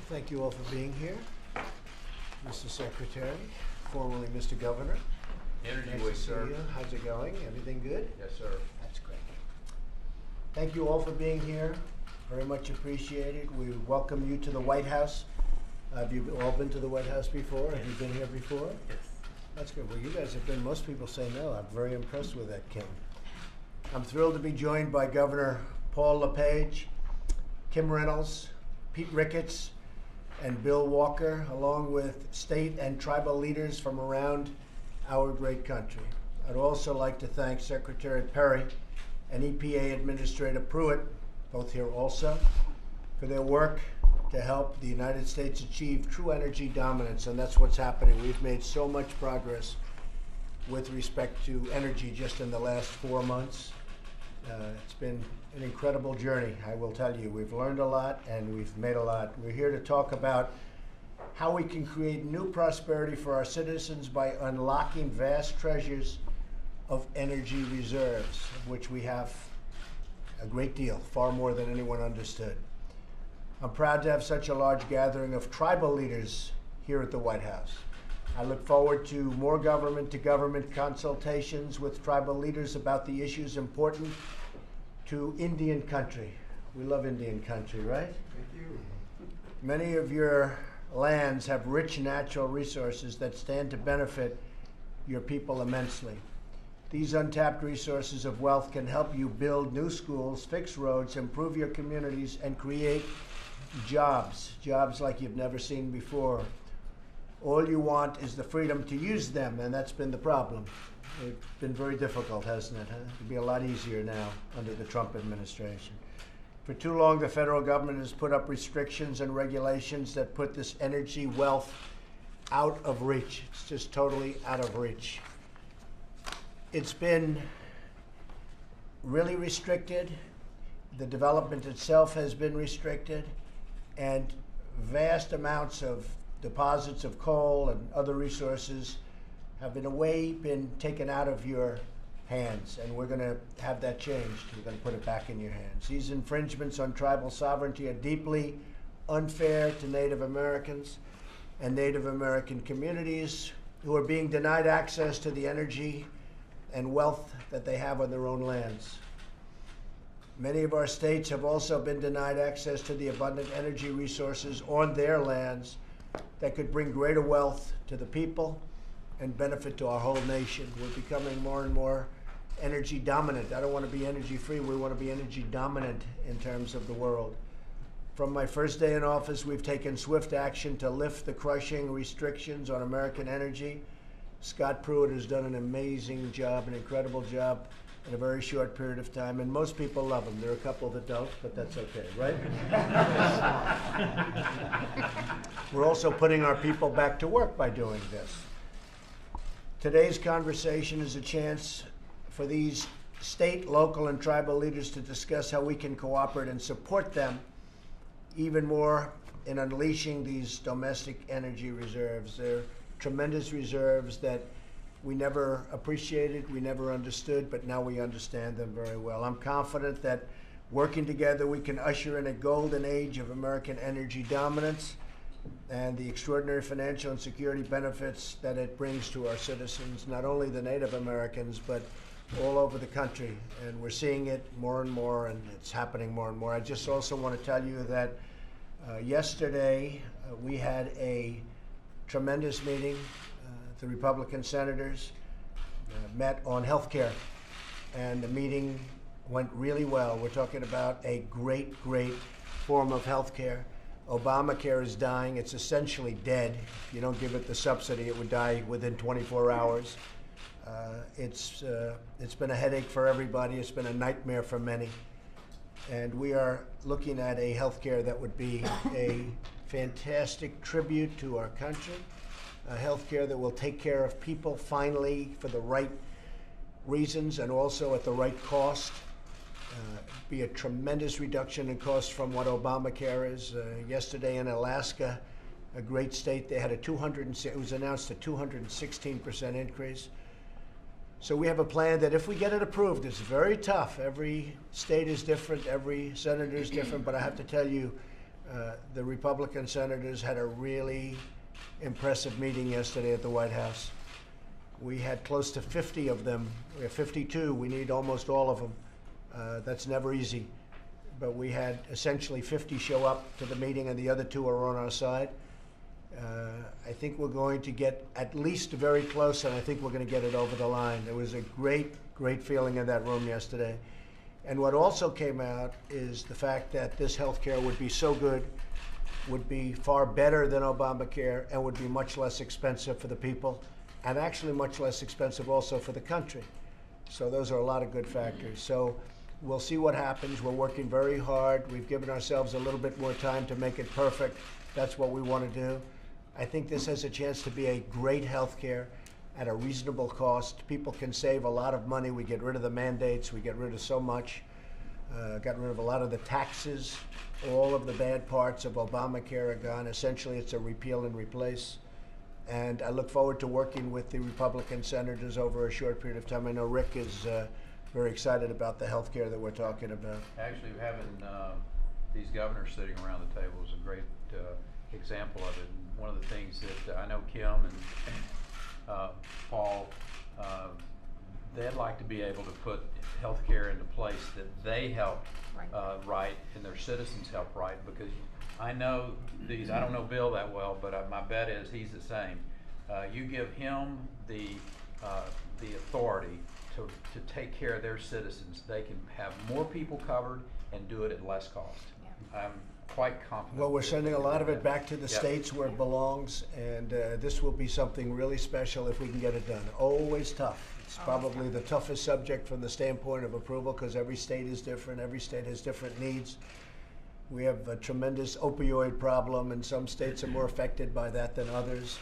Thank you all for being here. Mr. Secretary, formerly Mr. Governor. Energy Nice Week, to see sir. you. How's it going? Everything good? Yes, sir. That's great. Thank you all for being here. Very much appreciated. We welcome you to the White House. Have you all been to the White House before? Have you been here before? Yes. That's good. Well, you guys have been. Most people say no. I'm very impressed with that, Kim. I'm thrilled to be joined by Governor Paul LePage, Kim Reynolds, Pete Ricketts, and Bill Walker, along with state and tribal leaders from around our great country. I'd also like to thank Secretary Perry and EPA Administrator Pruitt, both here also, for their work to help the United States achieve true energy dominance, and that's what's happening. We've made so much progress with respect to energy just in the last 4 months. It's been an incredible journey, I will tell you. We've learned a lot and we've made a lot. We're here to talk about how we can create new prosperity for our citizens by unlocking vast treasures of energy reserves, of which we have a great deal, far more than anyone understood. I'm proud to have such a large gathering of tribal leaders here at the White House. I look forward to more government-to-government consultations with tribal leaders about the issues important to Indian country. We love Indian country, right? Thank you. Many of your lands have rich natural resources that stand to benefit your people immensely. These untapped resources of wealth can help you build new schools, fix roads, improve your communities, and create jobs like you've never seen before. All you want is the freedom to use them, and that's been the problem. It's been very difficult, hasn't it? It'll be a lot easier now under the Trump administration. For too long, the federal government has put up restrictions and regulations that put this energy wealth out of reach. It's just totally out of reach. It's been really restricted. The development itself has been restricted, and vast amounts of deposits of coal and other resources have been taken out of your hands, and we're going to have that changed. We're going to put it back in your hands. These infringements on tribal sovereignty are deeply unfair to Native Americans and Native American communities who are being denied access to the energy and wealth that they have on their own lands. Many of our states have also been denied access to the abundant energy resources on their lands that could bring greater wealth to the people and benefit to our whole nation. We're becoming more and more energy dominant. I don't want to be energy free. We want to be energy dominant in terms of the world. From my first day in office, we've taken swift action to lift the crushing restrictions on American energy. Scott Pruitt has done an amazing job, an incredible job in a very short period of time, and most people love him. There are a couple that don't, but that's okay, right? We're also putting our people back to work by doing this. Today's conversation is a chance for these state, local, and tribal leaders to discuss how we can cooperate and support them even more in unleashing these domestic energy reserves. They're tremendous reserves that we never appreciated, we never understood, but now we understand them very well. I'm confident that working together we can usher in a golden age of American energy dominance and the extraordinary financial and security benefits that it brings to our citizens, not only the Native Americans, but all over the country. And we're seeing it more and more, and it's happening more and more. I just also want to tell you that yesterday we had a tremendous meeting. The Republican senators met on health care, and the meeting went really well. We're talking about a great form of health care. Obamacare is dying. It's essentially dead. If you don't give it the subsidy, it would die within 24 hours. It's been a headache for everybody. It's been a nightmare for many. And we are looking at a health care that would be a fantastic tribute to our country, a health care that will take care of people finally for the right reasons and also at the right cost. Be a tremendous reduction in cost from what Obamacare is. Yesterday in Alaska, a great state, they had it was announced a 216% increase. So we have a plan that if we get it approved, it's very tough. Every state is different, every senator is different, but I have to tell you, The Republican senators had a really impressive meeting yesterday at the White House. We had close to 50 of them. We have 52. We need almost all of them. That's never easy. But we had essentially 50 show up to the meeting, and the other 2 are on our side. I think we're going to get at least very close, and I think we're going to get it over the line. There was a great, great feeling in that room yesterday. And what also came out is the fact that this health care would be so good, would be far better than Obamacare, and would be much less expensive for the people, and actually much less expensive also for the country. So those are a lot of good factors. So we'll see what happens. We're working very hard. We've given ourselves a little bit more time to make it perfect. That's what we want to do. I think this has a chance to be a great health care at a reasonable cost. People can save a lot of money. We get rid of the mandates. We get rid of so much. Got rid of a lot of the taxes. All of the bad parts of Obamacare are gone. Essentially, it's a repeal and replace. And I look forward to working with the Republican senators over a short period of time. I know Rick is very excited about the health care that we're talking about. Actually, having these governors sitting around the table is a great example of it. And one of the things that I know Kim and Paul, they'd like to be able to put health care into place that they help write and their citizens help write, because I know these, I don't know Bill that well, but my bet is he's the same. You give him the authority to take care of their citizens, they can have more people covered and do it at less cost. Yeah. I'm quite confident. Well, we're sending a lot of it back to the states where it belongs, and this will be something really special if we can get it done. Always tough. It's probably the toughest subject from the standpoint of approval, because every state is different. Every state has different needs. We have a tremendous opioid problem, and some states are more affected by that than others.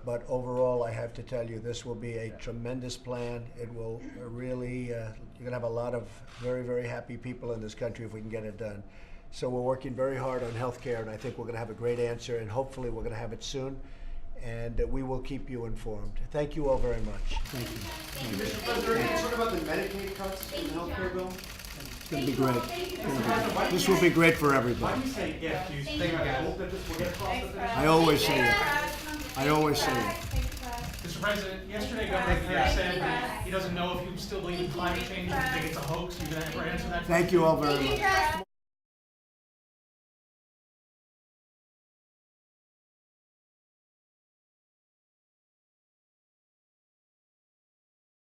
But overall, I have to tell you, this will be a tremendous plan. It will really, you're going to have a lot of very, very happy people in this country if we can get it done. So we're working very hard on health care, and I think we're going to have a great answer, and hopefully we're going to have it soon. And we will keep you informed. Thank you all very much. Thank you. Mr. President, can you talk about the Medicaid cuts in the health care bill? It's going to be great. This will be great for everybody. Why do you say if? Do you think I hope that this will get across the finish? I always say it. I always say it. Mr. President, yesterday Governor Kerry said that he doesn't know if you still believe in climate change, or think it's a hoax. You can answer that. Thank you all very much.